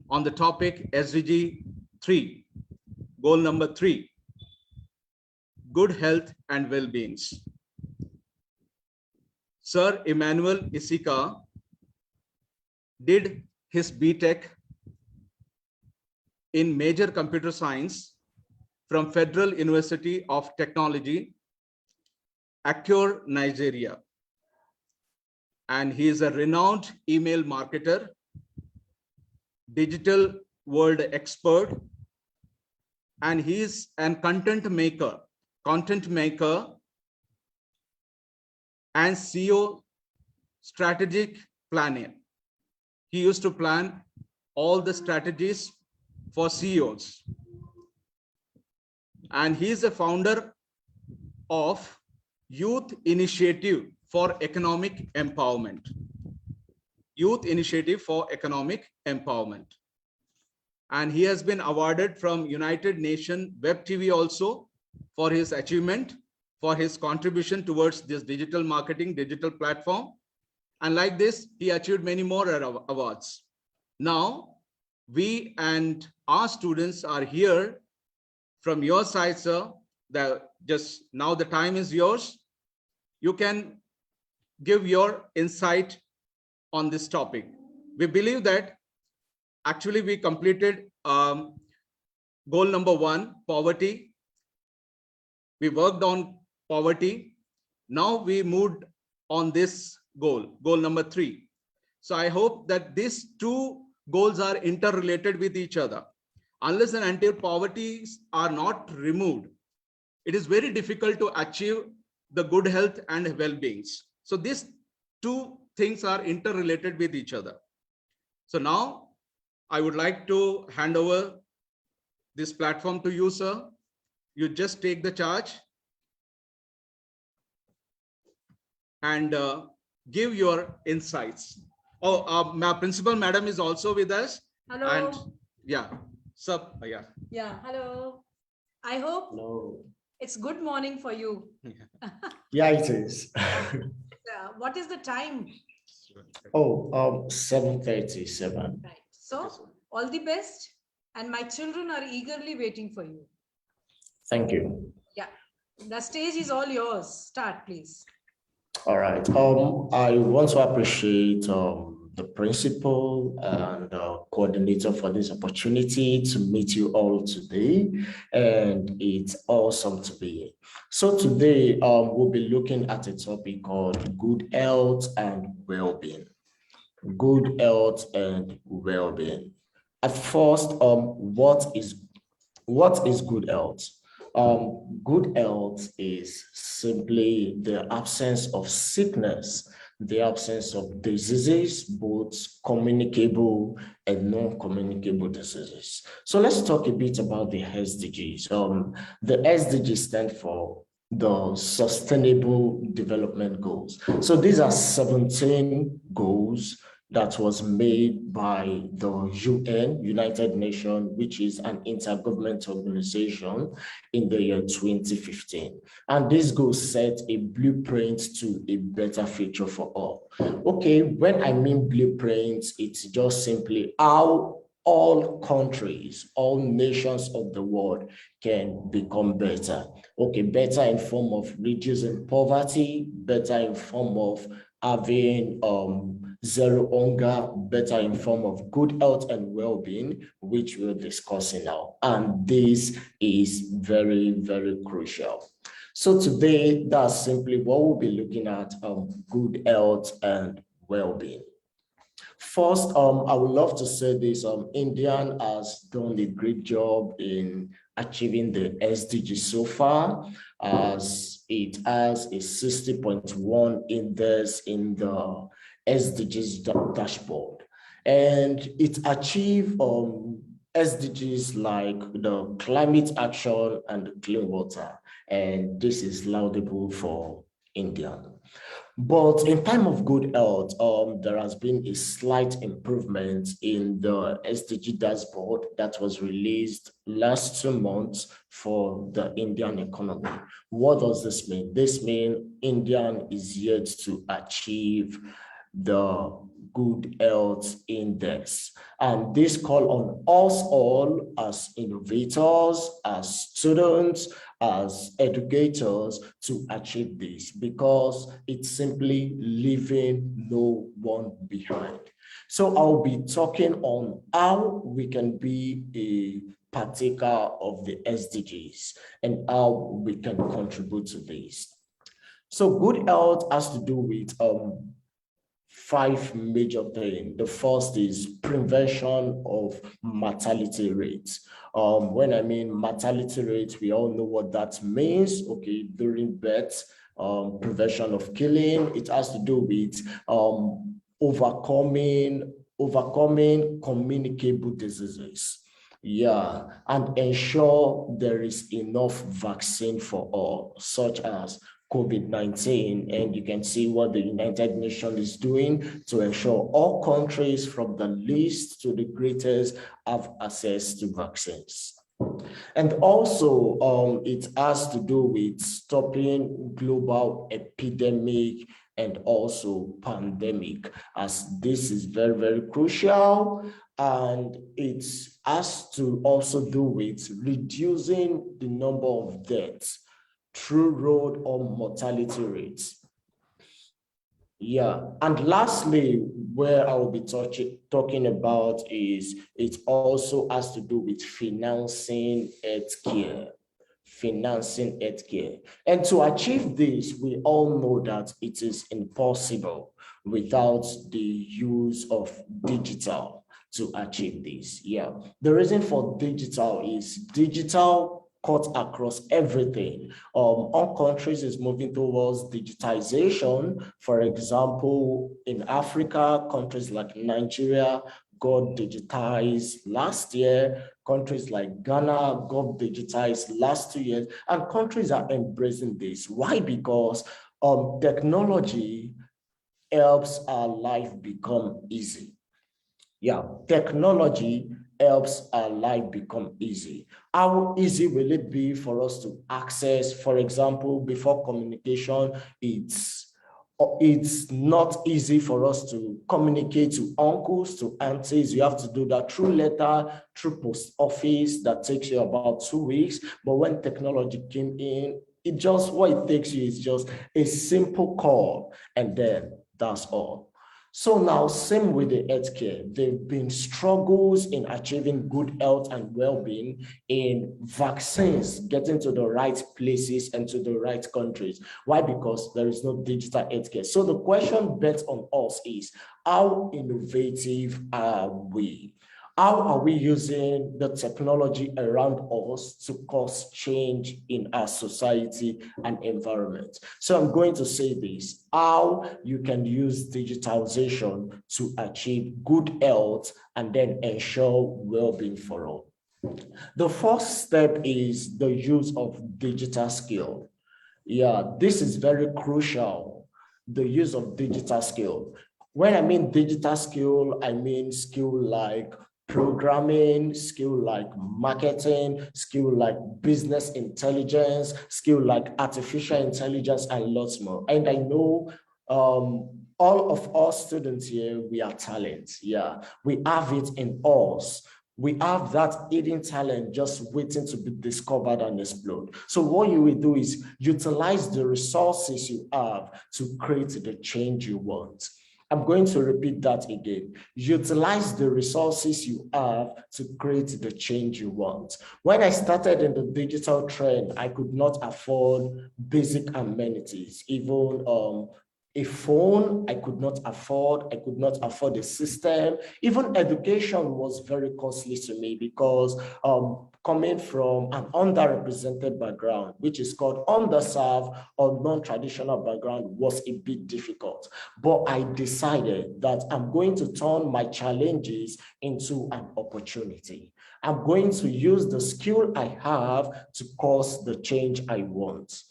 on the topic SDG 3, goal number 3, good health and well-beings. Sir Emmanuel Isika did his BTech in major computer science from Federal University of Technology, Accra, Nigeria. And he is a renowned email marketer, digital world expert, and he is a content maker and CEO strategic planner. He used to plan all the strategies for CEOs. And he is a founder of Youth Initiative for Economic Empowerment. Youth Initiative for Economic Empowerment. And he has been awarded from United Nations Web TV also for his achievement, for his contribution towards this digital marketing, digital platform. And like this, he achieved many more awards. Now, we and our students are here from your side, sir. Just now the time is yours. You can give your insight on this topic. We believe that actually we completed goal number 1, poverty. We worked on poverty. Now we moved on this goal number 3. So I hope that these two goals are interrelated with each other. Unless and until poverty are not removed, it is very difficult to achieve the good health and well-beings. So these two things are interrelated with each other. So now I would like to hand over this platform to you, sir. You just take the charge and give your insights. Oh, my principal madam is also with us. Hello. And yeah, sir. Yeah. Yeah. Hello. I hope it's good morning for you. Yeah, it is. What is the time? 7:37. Right. So all the best, and my children are eagerly waiting for you. Thank you. Yeah. The stage is all yours. Start, please. All right. I want to appreciate the principal and coordinator for this opportunity to meet you all today, and it's awesome to be here. So today we'll be looking at a topic called good health and well-being. Good health and well-being. At first, what is good health? Good health is simply the absence of sickness, the absence of diseases, both communicable and non-communicable diseases. So let's talk a bit about the SDGs. The SDGs stand for the Sustainable Development Goals. So these are 17 goals that was made by the UN, United Nations, which is an intergovernmental organization, in the year 2015. And this goal set a blueprint to a better future for all. Okay, when I mean blueprints, it's just simply how all countries, all nations of the world can become better. Okay, better in form of reducing poverty, better in form of having zero hunger, better in form of good health and well-being, which we're discussing now. And this is very, very crucial. So today, that's simply what we'll be looking at, good health and well-being. First, I would love to say this, India has done a great job in achieving the SDG so far, as it has a 60.1 index in the SDGs dashboard. And it achieved SDGs like the climate action and the clean water. And this is laudable for India. But in time of good health, there has been a slight improvement in the SDG dashboard that was released last 2 months for the Indian economy. What does this mean? This means India is yet to achieve the Good Health Index. And this call on us all as innovators, as students, as educators to achieve this, because it's simply leaving no one behind. So I'll be talking on how we can be a partaker of the SDGs and how we can contribute to this. So good health has to do with 5 major things. The first is prevention of mortality rates. When I mean mortality rate, we all know what that means. Okay, during birth, prevention of killing. It has to do with overcoming communicable diseases. Yeah, and ensure there is enough vaccine for all, such as COVID-19, and you can see what the United Nations is doing to ensure all countries from the least to the greatest have access to vaccines. And also, it has to do with stopping global epidemic and also pandemic, as this is very, very crucial. And it has to also do with reducing the number of deaths through road or mortality rates. Yeah, and lastly, where I will be talking about is it also has to do with financing healthcare. Financing healthcare. And to achieve this, we all know that it is impossible without the use of digital to achieve this. Yeah, the reason for digital is digital cut across everything. All countries is moving towards digitization. For example, in Africa, countries like Nigeria got digitized last year. Countries like Ghana got digitized last 2 years, and countries are embracing this. Why? Because technology helps our life become easy. Yeah, technology helps our life become easy. How easy will it be for us to access, for example, before communication, it's not easy for us to communicate to uncles, to aunties. You have to do that through letter, through post office. That takes you about 2 weeks. But when technology came in, what it takes you is just a simple call, and then that's all. So now, same with the healthcare. There have been struggles in achieving good health and well-being in vaccines, getting to the right places and to the right countries. Why? Because there is no digital healthcare. So the question bet on us is, how innovative are we? How are we using the technology around us to cause change in our society and environment? So I'm going to say this, how you can use digitalization to achieve good health and then ensure well-being for all. The first step is the use of digital skill. Yeah, this is very crucial, the use of digital skill. When I mean digital skill, I mean skill like programming, skill like marketing, skill like business intelligence, skill like artificial intelligence, and lots more. And I know all of us students here, we are talents. Yeah, we have it in us. We have that hidden talent just waiting to be discovered and explode. So what you will do is utilize the resources you have to create the change you want. I'm going to repeat that again. Utilize the resources you have to create the change you want. When I started in the digital trend, I could not afford basic amenities, even a phone, I could not afford a system. Even education was very costly to me because coming from an underrepresented background, which is called underserved or non-traditional background, was a bit difficult. But I decided that I'm going to turn my challenges into an opportunity. I'm going to use the skill I have to cause the change I want.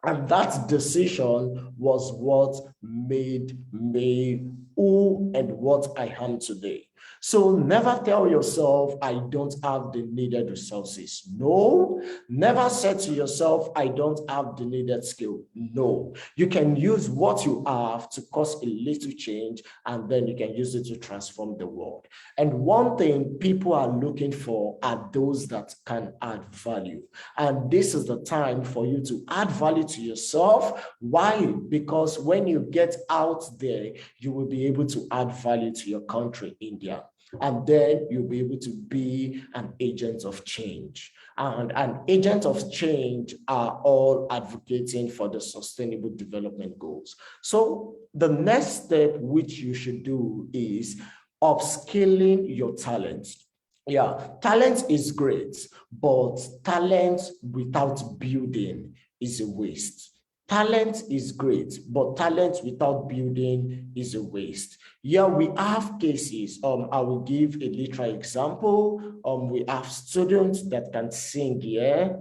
And that decision was what made me who and what I am today. So never tell yourself, I don't have the needed resources. No, never say to yourself, I don't have the needed skill. No, you can use what you have to cause a little change, and then you can use it to transform the world. And one thing people are looking for are those that can add value. And this is the time for you to add value to yourself. Why? Because when you get out there, you will be able to add value to your country, India. And then you'll be able to be an agent of change. And an agent of change are all advocating for the sustainable development goals. So the next step which you should do is upskilling your talents. Yeah, talent is great, but talent without building is a waste. Talent is great, but talent without building is a waste. Yeah, we have cases. I will give a literal example. We have students that can sing, yeah.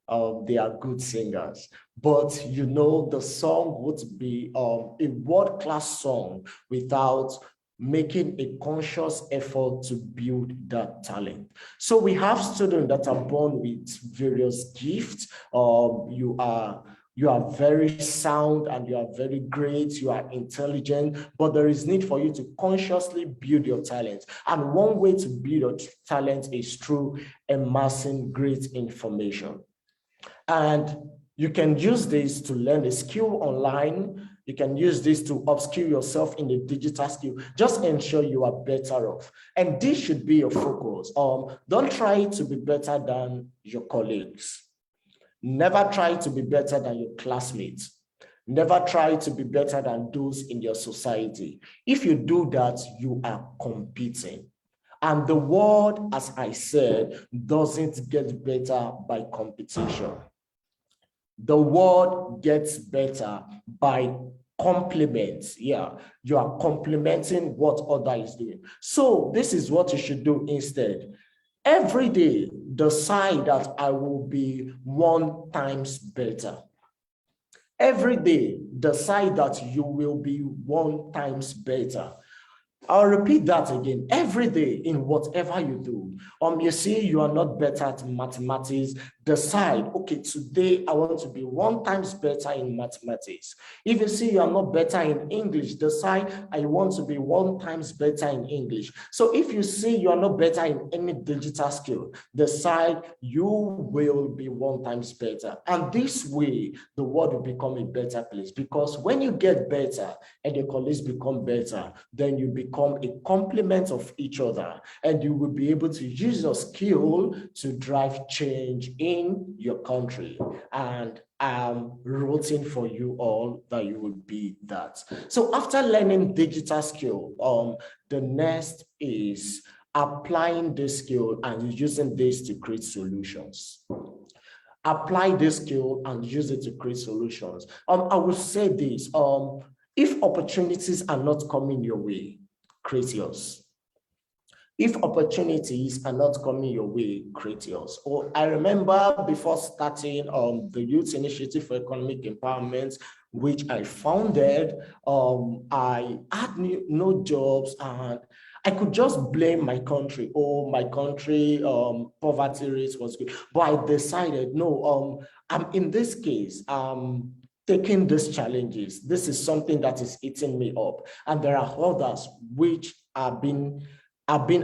They are good singers, but you know, the song would be a world-class song without making a conscious effort to build that talent. So we have students that are born with various gifts. You are very sound and you are very great, you are intelligent, but there is need for you to consciously build your talents. And one way to build your talent is through amassing great information. And you can use this to learn a skill online. You can use this to upskill yourself in the digital skill. Just ensure you are better off. And this should be your focus. Don't try to be better than your colleagues. Never try to be better than your classmates. Never try to be better than those in your society. If you do that, you are competing. And the world, as I said, doesn't get better by competition. The world gets better by compliments. Yeah, you are complimenting what other is doing. So this is what you should do instead. Every day, decide that I will be 1 times better. Every day, decide that you will be 1 times better. I'll repeat that again. Every day in whatever you do, you see you are not better at mathematics, decide, okay, today I want to be 1 times better in mathematics. If you see you are not better in English, decide I want to be 1 times better in English. So if you see you are not better in any digital skill, decide you will be 1 times better. And this way, the world will become a better place, because when you get better and your colleagues become better, then you become a complement of each other, and you will be able to use your skill to drive change in your country. And I'm rooting for you all that you will be that. So after learning digital skill, the next is applying this skill and using this to create solutions. Apply this skill and use it to create solutions. I will say this, if opportunities are not coming your way, create yours. If opportunities are not coming your way, create yours. Or I remember before starting the Youth Initiative for Economic Empowerment, which I founded, I had no jobs, and I could just blame my country. Oh, my country, poverty rate was good. But I decided, no, I'm in this case, taking these challenges. This is something that is eating me up. And there are others which have been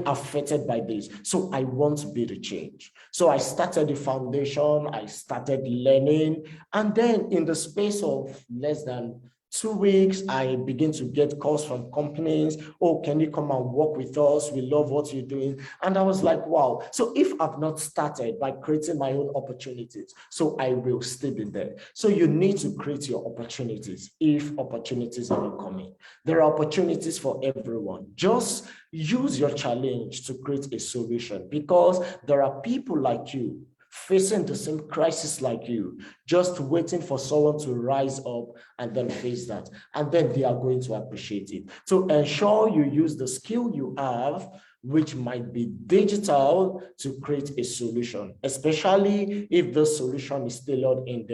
affected by this. So I want to be the change. So I started the foundation, I started learning, and then in the space of less than 2 weeks, I begin to get calls from companies. Oh, can you come and work with us? We love what you're doing. And I was like, wow. So if I've not started by creating my own opportunities, so I will still be there. So you need to create your opportunities if opportunities are not coming. There are opportunities for everyone. Just use your challenge to create a solution, because there are people like you facing the same crisis like you, just waiting for someone to rise up and then face that. And then they are going to appreciate it. So ensure you use the skill you have, which might be digital, to create a solution, especially if the solution is tailored in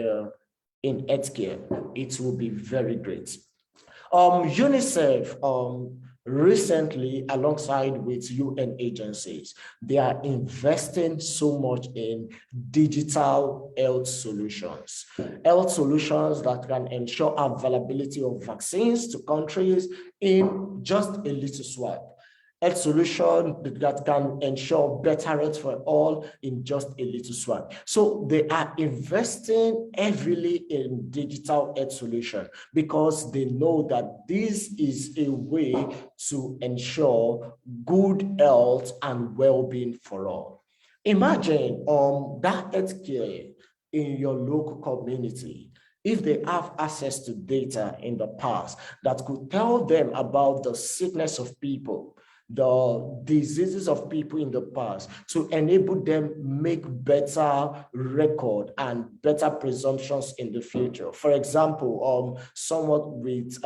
healthcare. It will be very great. UNICEF Recently, alongside with UN agencies, they are investing so much in digital health solutions that can ensure availability of vaccines to countries in just a little swipe. Health solution that can ensure better health for all in just a little swipe. So they are investing heavily in digital health solution because they know that this is a way to ensure good health and well-being for all. Imagine that healthcare in your local community, if they have access to data in the past that could tell them about the sickness of people, the diseases of people in the past, to enable them make better record and better presumptions in the future. For example, someone with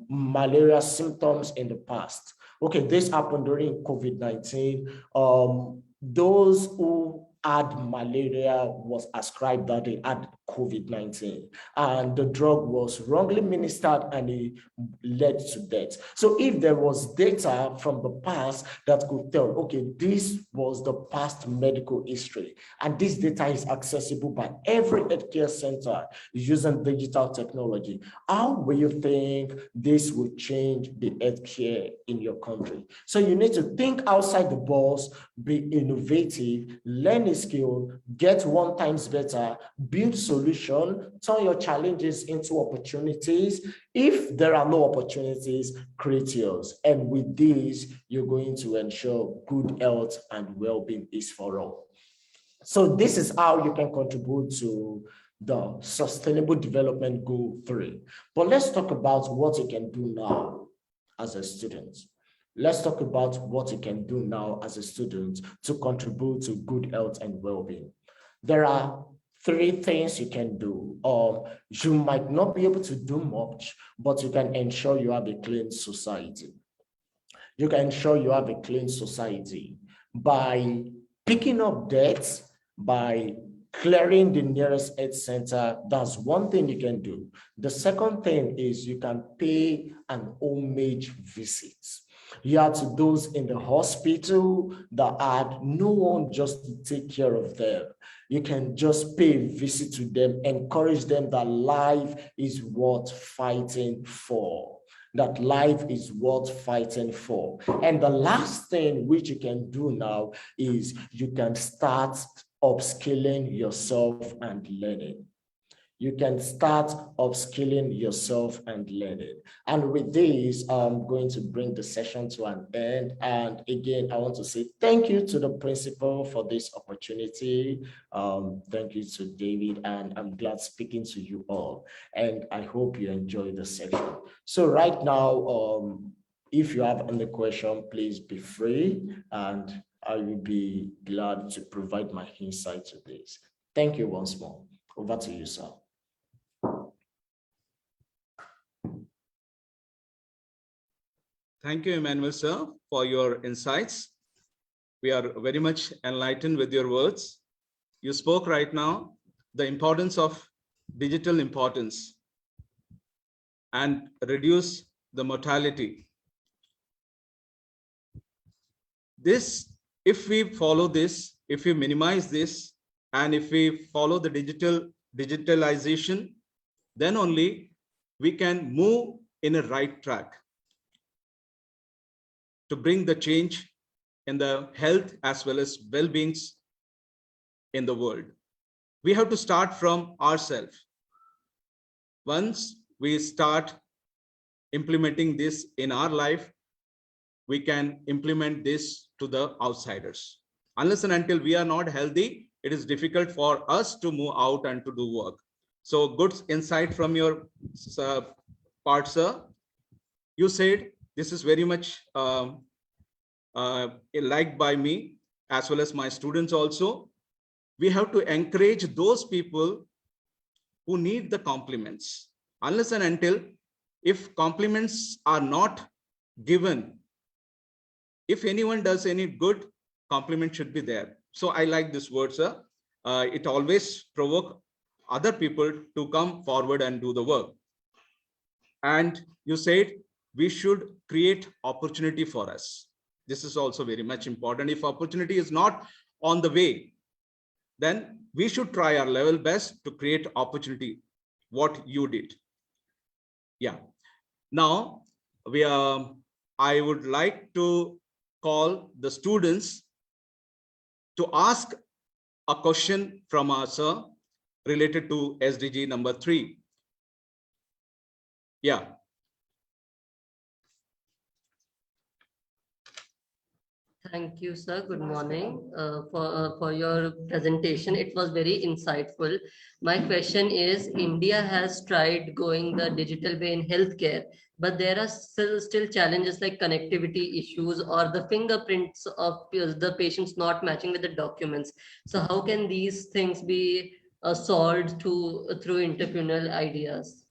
malaria symptoms in the past. Okay, this happened during COVID-19. Those who had malaria was ascribed that they had COVID-19, and the drug was wrongly ministered and it led to death. So if there was data from the past that could tell, okay, this was the past medical history, and this data is accessible by every healthcare center using digital technology, how will you think this will change the healthcare in your country? So you need to think outside the box, be innovative, learn a skill, get 1 times better, build solution, turn your challenges into opportunities. If there are no opportunities, create yours. And with this, you're going to ensure good health and well-being is for all. So this is how you can contribute to the Sustainable Development Goal 3. But let's talk about what you can do now as a student. Let's talk about what you can do now as a student to contribute to good health and well-being. There are 3 things you can do. You might not be able to do much, but you can ensure you have a clean society. You can ensure you have a clean society by picking up debts, by clearing the nearest health center. That's one thing you can do. The second thing is you can pay an homage visit. You are to those in the hospital that had no one just to take care of them. You can just pay a visit to them, encourage them that life is worth fighting for. That life is worth fighting for. And the last thing which you can do now is you can start upskilling yourself and learning. You can start upskilling yourself and learning. And with this, I'm going to bring the session to an end. And again, I want to say thank you to the principal for this opportunity. Thank you to David, and I'm glad speaking to you all. And I hope you enjoy the session. So right now, if you have any question, please be free, and I will be glad to provide my insight to this. Thank you once more. Over to you, sir. Thank you, Emmanuel, sir, for your insights. We are very much enlightened with your words. You spoke right now the importance of digital importance and reduce the mortality. This, if we follow this, if we minimize this, and if we follow the digitalization, then only we can move in a right track to bring the change in the health as well as well-beings in the world. We have to start from ourselves. Once we start implementing this in our life, we can implement this to the outsiders. Unless and until we are not healthy, it is difficult for us to move out and to do work. So good insight from your part, sir. You said this is very much liked by me as well as my students also. We have to encourage those people who need the compliments. Unless and until, if compliments are not given, if anyone does any good, compliment should be there. So I like this word, sir. It always provokes other people to come forward and do the work. And you said we should create opportunity for us. This is also very much important. If opportunity is not on the way, then we should try our level best to create opportunity, what you did. Yeah. Now, I would like to call the students to ask a question from our sir related to SDG number 3. Yeah. Thank you, sir. Good morning for your presentation. It was very insightful. My question is, India has tried going the digital way in healthcare, but there are still challenges like connectivity issues or the fingerprints of the patients not matching with the documents. So how can these things be solved through entrepreneurial ideas?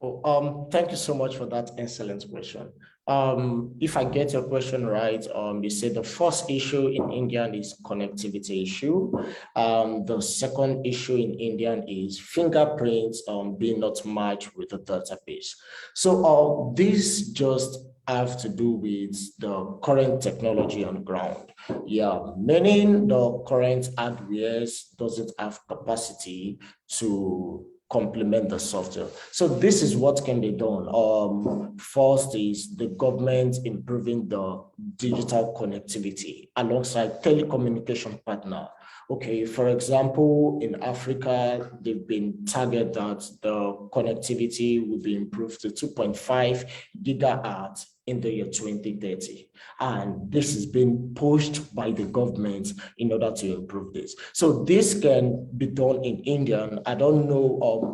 Oh, thank you so much for that excellent question. If I get your question right, you said the first issue in Indian is connectivity issue. The second issue in Indian is fingerprints being not matched with the database. So this just have to do with the current technology on ground. Yeah, many the current hardware doesn't have capacity to complement the software. So this is what can be done. First is the government improving the digital connectivity alongside telecommunication partner. Okay, for example, in Africa, they've been targeted that the connectivity will be improved to 2.5 gigahertz in the year 2030. And this is being pushed by the government in order to improve this. So this can be done in India. I don't know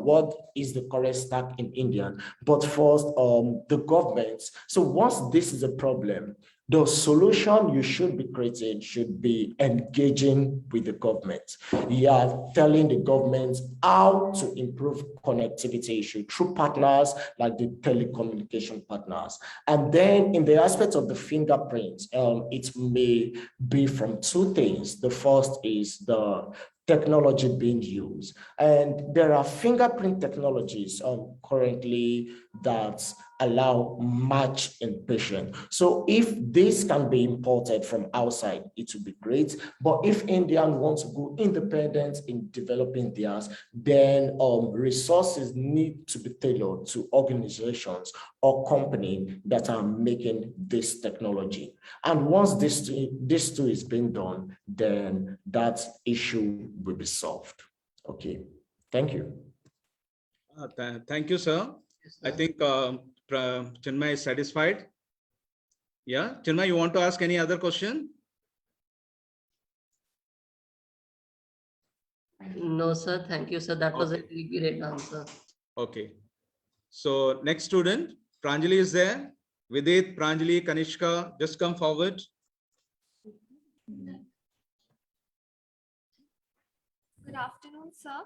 what is the current stack in India, but first, the government. So once this is a problem, the solution you should be creating should be engaging with the government. You are telling the government how to improve connectivity issue through partners like the telecommunication partners. And then in the aspect of the fingerprints, it may be from two things. The first is the technology being used. And there are fingerprint technologies currently that allow match in patient. So if this can be imported from outside, it would be great. But if Indian wants to go independent in developing theirs, then resources need to be tailored to organizations or companies that are making this technology. And once this too is being done, then that issue will be solved. Okay, thank you. Thank you, sir. Yes, I sir. think Chinmay is satisfied. Yeah, Chinmay, you want to ask any other question? No, sir. Thank you, sir. That was a Okay. really great answer. Okay. So next student, Pranjali is there. Vidit, Pranjali, Kanishka, just come forward. Good afternoon, sir.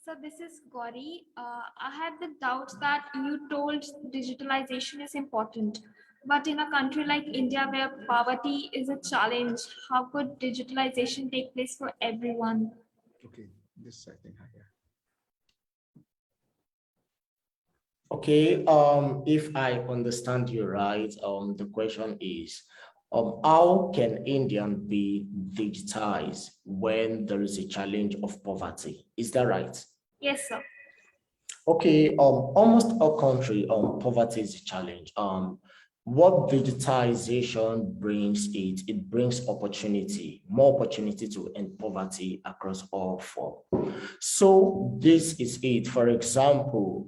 So this is Gauri. I had the doubts that you told digitalization is important, but in a country like India where poverty is a challenge, how could digitalization take place for everyone? Okay, this I think. Yeah. Okay, if I understand you right, the question is, how can Indian be digitized when there is a challenge of poverty? Is that right? Yes, sir. Okay, almost all country, poverty is a challenge. What digitization brings it brings opportunity, more opportunity to end poverty across all forms. So this is it. For example,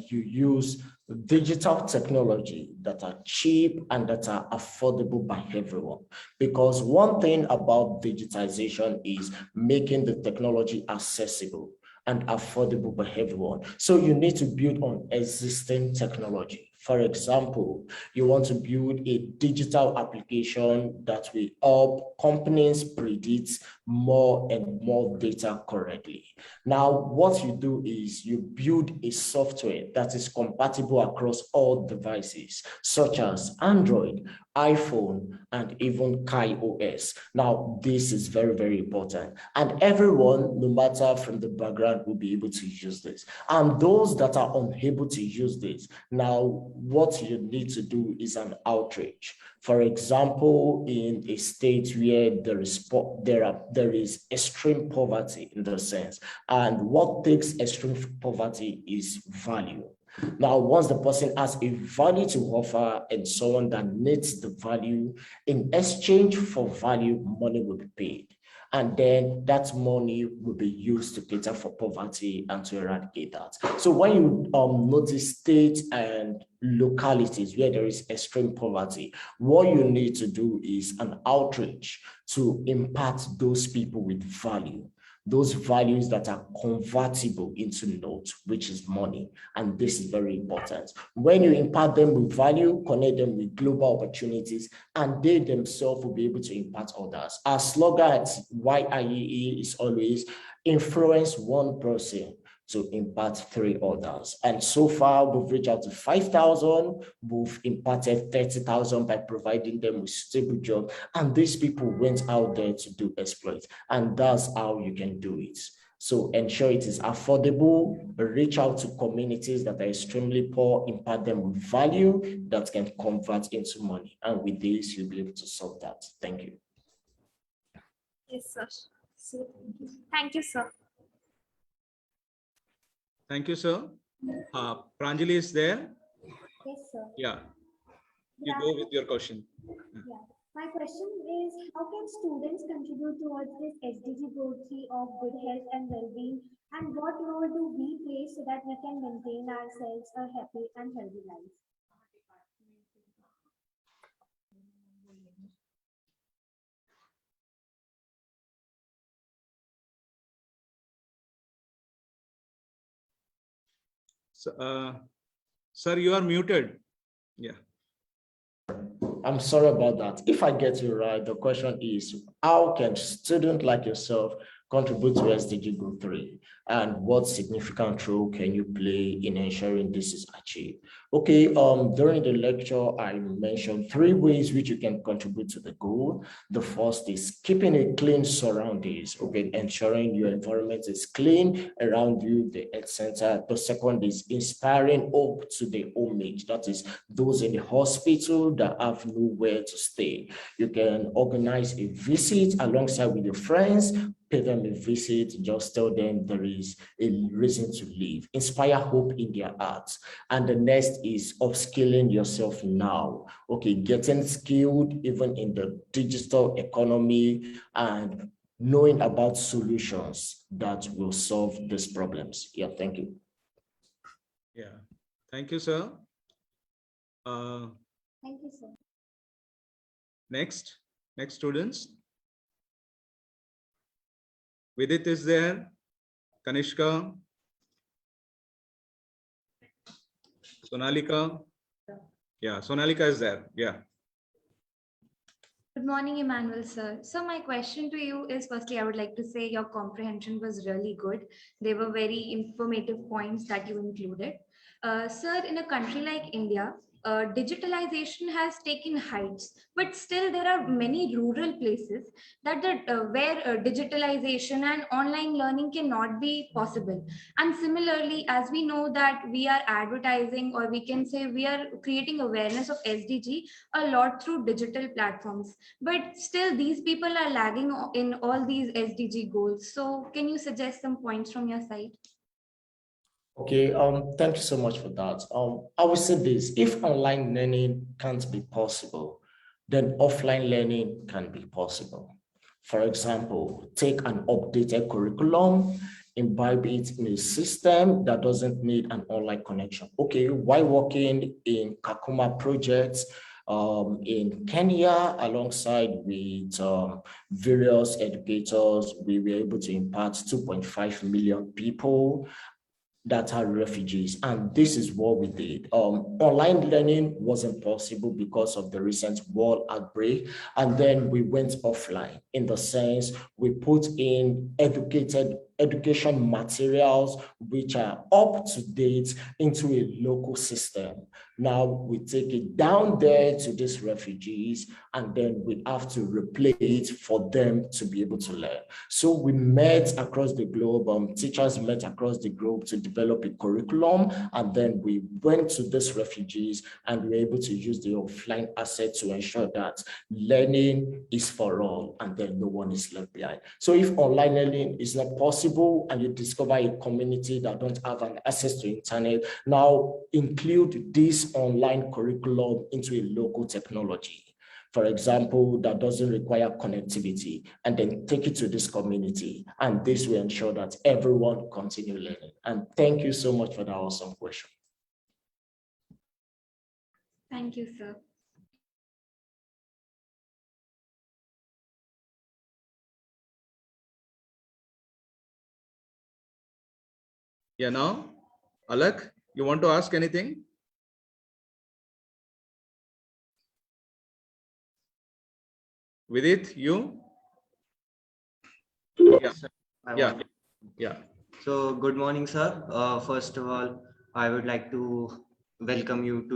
you use digital technology that are cheap and that are affordable by everyone. Because one thing about digitization is making the technology accessible and affordable by everyone. So you need to build on existing technology. For example, you want to build a digital application that will help companies predict more and more data correctly. Now, what you do is you build a software that is compatible across all devices, such as Android, iPhone, and even Kai OS. Now, this is very, very important. And everyone, no matter from the background, will be able to use this. And those that are unable to use this, now what you need to do is an outreach. For example, in a state where there is extreme poverty in the sense, and what takes extreme poverty is value. Now, once the person has a value to offer and someone that needs the value, in exchange for value, money will be paid. And then that money will be used to cater for poverty and to eradicate that. So when you notice states and localities where there is extreme poverty, what you need to do is an outreach to impact those people with value, those values that are convertible into notes, which is money. And this is very important. When you impart them with value, connect them with global opportunities, and they themselves will be able to impact others. Our slogan at YIEE is always influence one person to impact 3 others. And so far, we've reached out to 5,000. We've imparted 30,000 by providing them with stable jobs. And these people went out there to do exploits. And that's how you can do it. So ensure it is affordable, reach out to communities that are extremely poor, impart them with value that can convert into money. And with this, you'll be able to solve that. Thank you. Yes, sir. Thank you, sir. Thank you, sir. Pranjali is there. Yes, sir. Yeah. You go with your question. Yeah. My question is, how can students contribute towards this SDG goal 3 of good health and well-being, and what role do we play so that we can maintain ourselves a happy and healthy life? So, sir, you are muted. Yeah. I'm sorry about that. If I get you right, the question is, how can students like yourself contribute to SDG Goal 3? And what significant role can you play in ensuring this is achieved? Okay, during the lecture, I mentioned 3 ways which you can contribute to the goal. The first is keeping a clean surroundings, okay, ensuring your environment is clean around you, the health center. The second is inspiring hope to the homage, that is those in the hospital that have nowhere to stay. You can organize a visit alongside with your friends, pay them a visit, just tell them there is a reason to live, inspire hope in their hearts. And the next is upskilling yourself now, okay, getting skilled even in the digital economy and knowing about solutions that will solve these problems. Yeah, thank you. Yeah, thank you, sir. Thank you, sir. Next students. Vidit is there. Kanishka. Sonalika. Yeah, Sonalika is there. Yeah. Good morning, Emmanuel, sir. So my question to you is, firstly, I would like to say your comprehension was really good. They were very informative points that you included. Sir, in a country like India, digitalization has taken heights, but still there are many rural places that where digitalization and online learning cannot be possible. And similarly, as we know that we are advertising, or we can say we are creating awareness of SDG a lot through digital platforms, but still these people are lagging in all these SDG goals. So can you suggest some points from your side? Okay, thank you so much for that. I will say this: if online learning can't be possible, then offline learning can be possible. For example, take an updated curriculum, imbibe it in a system that doesn't need an online connection. Okay, while working in Kakuma projects in Kenya, alongside with various educators, we were able to impact 2.5 million people that are refugees. And this is what we did. Online learning wasn't possible because of the recent war outbreak. And then we went offline, in the sense we put in educated education materials which are up to date into a local system. Now we take it down there to these refugees, and then we have to replay it for them to be able to learn. So we met across the globe, teachers met across the globe to develop a curriculum, and then we went to these refugees and we were able to use the offline asset to ensure that learning is for all and then no one is left behind. So if online learning is not possible and you discover a community that don't have an access to internet, now include this online curriculum into a local technology, for example, that doesn't require connectivity, and then take it to this community. And this will ensure that everyone continue learning. And thank you so much for that awesome question. Thank you, sir. Yeah, now, Alak, you want to ask anything? Vidit, you? Yeah. Yeah. Yeah. So good morning, sir. First of all, I would like to welcome you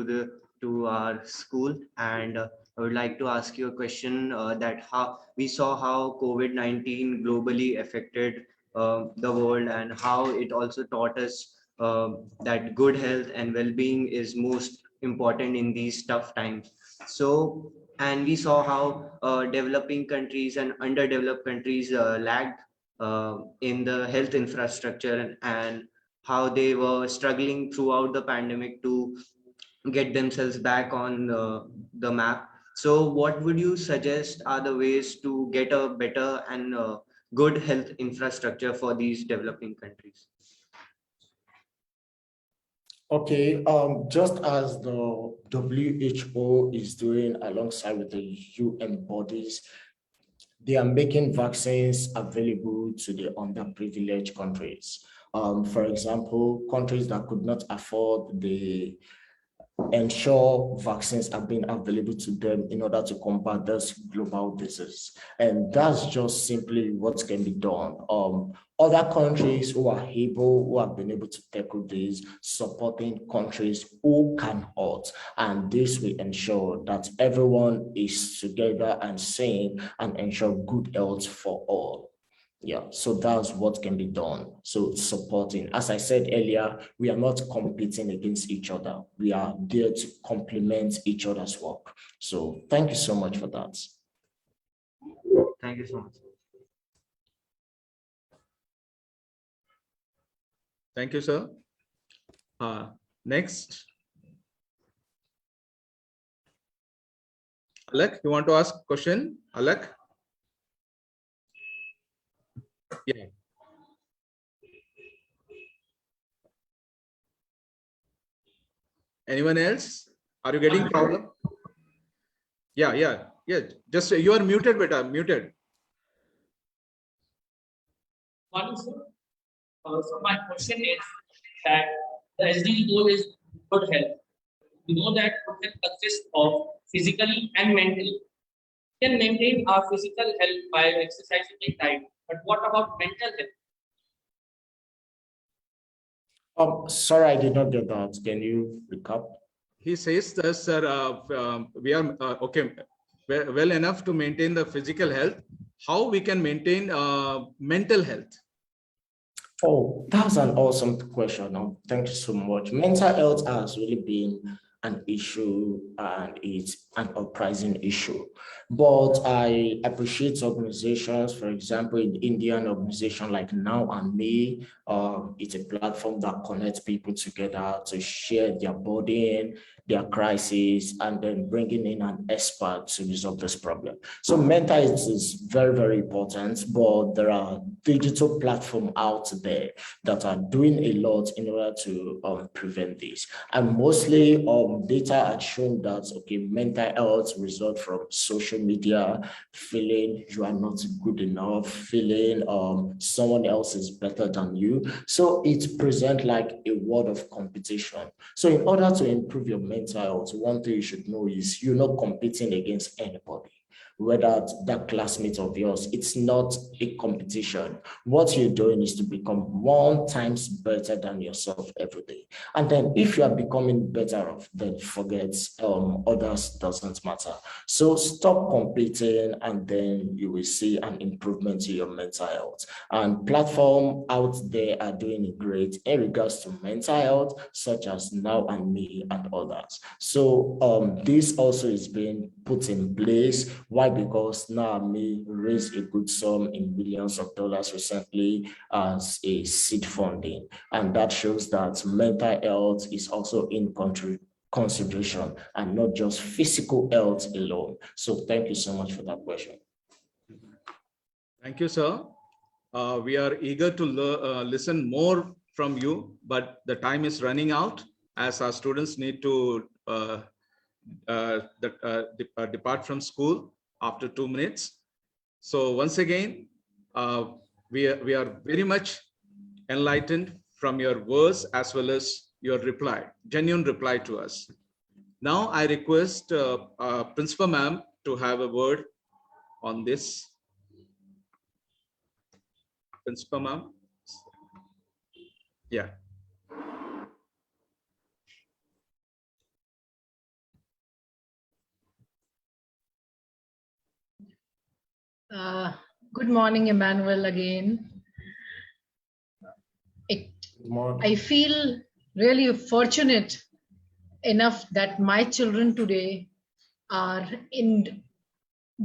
to our school, and I would like to ask you a question that how we saw how COVID-19 globally affected the world, and how it also taught us that good health and well-being is most important in these tough times. So, and we saw how developing countries and underdeveloped countries lagged in the health infrastructure, and how they were struggling throughout the pandemic to get themselves back on the map. So what would you suggest are the ways to get a better and good health infrastructure for these developing countries? Okay, just as the WHO is doing alongside with the UN bodies, they are making vaccines available to the underprivileged countries. For example, countries that could not afford the ensure vaccines are being available to them in order to combat this global disease. And that's just simply what can be done. Other countries who are able, who have been able to tackle this, supporting countries who cannot. And this will ensure that everyone is together and sane and ensure good health for all. Yeah, so that's what can be done. So supporting, as I said earlier, we are not competing against each other. We are there to complement each other's work. So thank you so much for that. Thank you so much. Thank you, sir. Next. Alak, you want to ask a question? Alak? Yeah. Anyone else? Are you getting problem? Yeah. Just you are muted, beta. Muted. Morning, sir. So my question is that the SDG goal is good health. We know that good health consists of physically and mentally. We can maintain our physical health by exercising and diet. But what about mental health? Sorry, I did not get that. Can you recap? He says that, sir, we are okay, well enough to maintain the physical health. How we can maintain mental health? Oh, that's an awesome question. Thank you so much. Mental health has really been an issue, and it's an uprising issue. But I appreciate organizations, for example, in Indian organization like Now and Me, it's a platform that connects people together to share their burden, their crisis, and then bringing in an expert to resolve this problem. So mental health is very, very important, but there are digital platforms out there that are doing a lot in order to prevent this. And mostly data had shown that, okay, mental health result from social media, feeling you are not good enough, feeling someone else is better than you. So it presents like a world of competition. So in order to improve your mental health, one thing you should know is you're not competing against anybody. whether that classmate of yours. It's not a competition. What you're doing is to become 1 times better than yourself every day. And then if you are becoming better off, then forget others doesn't matter. So stop competing, and then you will see an improvement to your mental health. And platforms out there are doing great in regards to mental health, such as Now and Me and others. So this also is being put in place. Why? Because Now and Me raised a good sum in millions of dollars recently as a seed funding. And that shows that mental health is also in consideration and not just physical health alone. So thank you so much for that question. Thank you, sir. We are eager to listen more from you, but the time is running out as our students need to depart from school after 2 minutes. So once again, we are very much enlightened from your words as well as your reply, genuine reply to us. Now I request Principal Ma'am to have a word on this. Principal Ma'am. Yeah. Good morning, Emmanuel, again. I feel really fortunate enough that my children today are in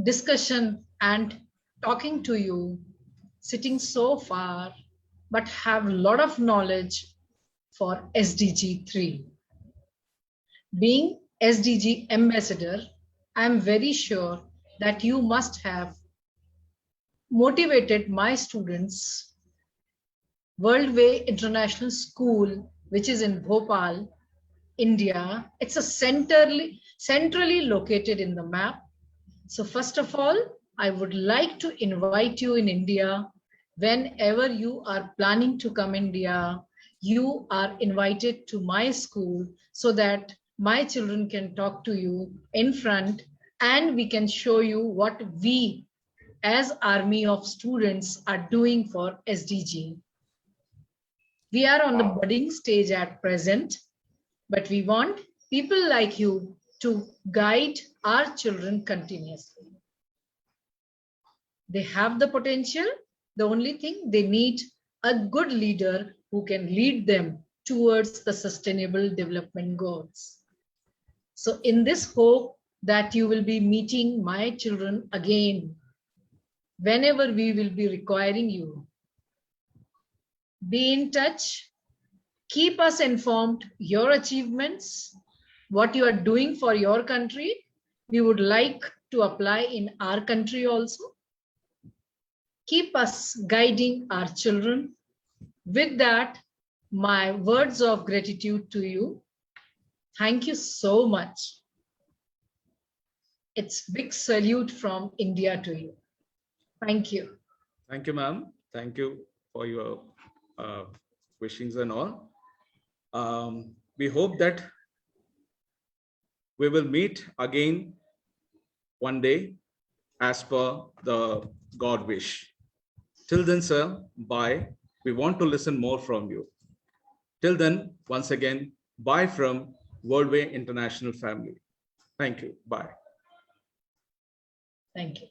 discussion and talking to you, sitting so far, but have a lot of knowledge for SDG 3. Being SDG ambassador, I am very sure that you must have motivated my students. Worldway International School, which is in Bhopal, India. It's a centrally located in the map. So first of all, I would like to invite you in India. Whenever you are planning to come India, you are invited to my school so that my children can talk to you in front, and we can show you what we as army of students are doing for SDG. We are on the budding stage at present, but we want people like you to guide our children continuously. They have the potential. The only thing they need a good leader who can lead them towards the sustainable development goals. So in this hope that you will be meeting my children again, whenever we will be requiring you, be in touch. Keep us informed your achievements, what you are doing for your country. We would like to apply in our country also. Keep us guiding our children. With that, my words of gratitude to you. Thank you so much. It's big salute from India to you. Thank you. Thank you, ma'am. Thank you for your wishings and all. We hope that we will meet again one day as per the God wish. Till then, sir, bye. We want to listen more from you. Till then, once again, bye from Worldway International family. Thank you. Bye. Thank you.